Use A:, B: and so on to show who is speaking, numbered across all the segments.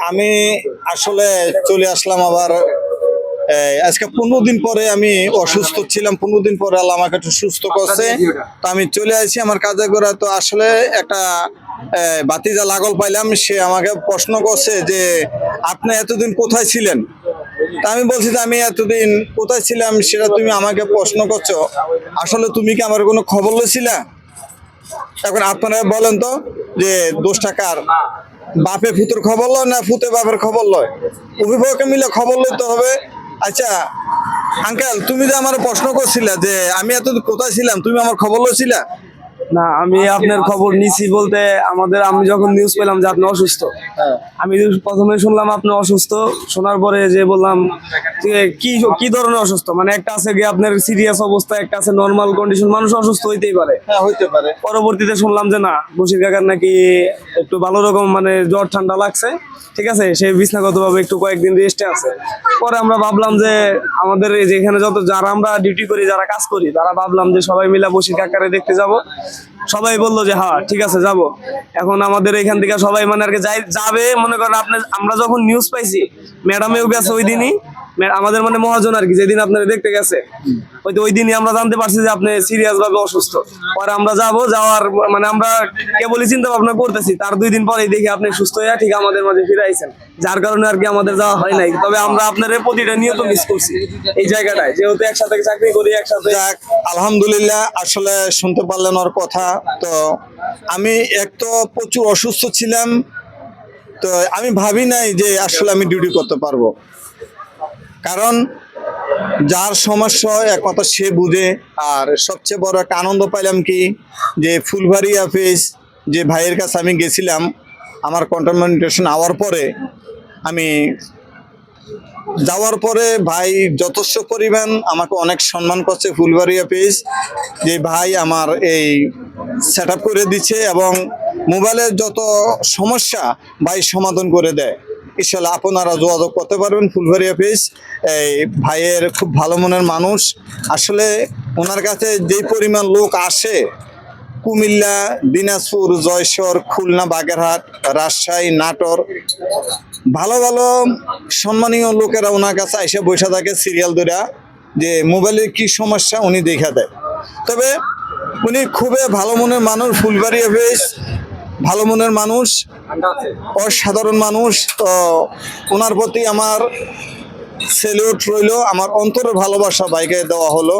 A: আমি আসলে চলে আসলাম আবার আজকে 15 দিন পরে আমি অসুস্থ ছিলাম। 15 দিন পরে আল্লাহ আমাকে একটু সুস্থ করছে, তো আমি চলে আসি আমার কাজে করে। তো আসলে একটা বাতিজা লাগল পাইলাম, সে আমাকে প্রশ্ন করছে যে আপনি এতদিন কোথায় ছিলেন। তা আমি বলছি যে আমি এতদিন কোথায় ছিলাম সেটা তুমি আমাকে প্রশ্ন করছো, আসলে তুমি কি আমার কোনো খবর লইছিলা? এখন আপনারা বলেন তো যে দোষটা কার? বাপে ফুতের খবর লয় না ফুতে বাপের খবর লয়? অভিভাবকে মিলে খবর লইতে হবে। আচ্ছা আঙ্কেল, তুমি যে আমার প্রশ্ন করছিলা যে আমি এতদিন কোথায় ছিলাম, তুমি আমার খবর লইছিলা?
B: না, আমি আপনার খবর নিছি বলতে আমি যখন নিউজ পেলাম যে আপনি অসুস্থ, আমি প্রথমে শুনলাম আপনি অসুস্থ। শোনার পরে যে বললাম যে কি কি ধরনের অসুস্থ, মানে একটা আছে গিয়ে আপনার সিরিয়াস অবস্থা, একটা আছে নর্মাল কন্ডিশন, মানুষ অসুস্থ হইতেই পারে।
A: হ্যাঁ, হইতে পারে।
B: পরবর্তীতে শুনলাম যে না, বশির কাকার নাকি একটু ভালো রকম মানে জ্বর ঠান্ডা লাগছে, ঠিক আছে, সে বিছনাগত ভাবে একটু কয়েকদিন রেস্টে আছে। পরে আমরা ভাবলাম যে আমাদের এই যে এখানে যত যারা আমরা ডিউটি করি, যারা কাজ করি, তারা ভাবলাম যে সবাই মিলে বশির কাকারে দেখতে যাব। সবাই বললো যে হ্যাঁ ঠিক আছে যাব। এখন আমাদের এখান থেকে সবাই মানে আর কি যাবে, মনে করেন আপনি আমরা যখন নিউজ পাইছি, ম্যাডামেও গেছে ওই দিনই, আমাদের মানে মহাজন আর কি, যেদিন আপনারা দেখতে গেছে ওই দিনই আমরা জানতে পারছি যে আপনি সিরিয়াস ভাবে অসুস্থ। পরে আমরা যাওয়ার মানে আমরা কেবলই চিন্তা ভাবনা করতেছি, তার 2 দিন পরেই দেখি আপনি সুস্থ হয়ে ঠিক আমাদের মাঝে ফিরে আইছেন, যার কারণে আর কি আমাদের যাওয়া হয় নাই। তবে আমরা আপনার প্রতিটা নিয়ত মিস করছি এই জায়গাটায়, যেহেতু একসাথে চাকরি করি একসাথে।
A: আলহামদুলিল্লাহ, আসলে শুনতে পারলেন ওর কথা। তো আমি এক তো প্রচুর অসুস্থ ছিলাম, তো আমি ভাবি নাই যে আসলে আমি ডিউটি করতে পারবো, কারণ যার সমস্যা একমাত্র সে বুঝে। আর সবচেয়ে বড় একটা আনন্দ পাইলাম কি, যে ফুলবাড়ি অফিস যে ভাইয়ের কাছে আমি গেছিলাম আমার কন্টামিনেশন আওয়ার পরে, আমি যাওয়ার পরে ভাই যথেষ্ট পরিমাণ আমাকে অনেক সম্মান করছে ফুলবাড়ি অফিস, যে ভাই আমার এই সেট আপ করে দিচ্ছে এবং মোবাইলের যত সমস্যা ভাই সমাধান করে দেয়। ইনশাল্লাহ আপনারা যোগাযোগ করতে পারবেন ফুলবাড়ি অফিস। এই ভাইয়ের খুব ভালো মনের মানুষ। আসলে ওনার কাছে যেই পরিমাণ লোক আসে, কুমিল্লা, দিনাজপুর, জয়সর, খুলনা, বাগেরহাট, রাজশাহী, নাটোর, ভালো ভালো সম্মানীয় লোকেরা ওনার কাছে এসে বসে থাকে সিরিয়াল ধরে, যে মোবাইলের কি সমস্যা উনি দেখা দেয়। তবে উনি খুবই ভালো মনের মানুষ। ফুলবাড়ি অফিস ভালো মনের মানুষ, অসাধারণ মানুষ। তো ওনার প্রতি আমার সেলিউট রইল, আমার অন্তরের ভালোবাসা বাইকে দেওয়া হলো।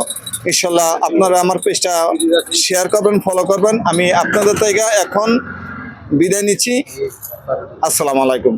A: ইনশাল্লাহ আপনারা আমার পেজটা শেয়ার করবেন, ফলো করবেন। আমি আপনাদের থেকে এখন বিদায় নিচ্ছি। আসসালামু আলাইকুম।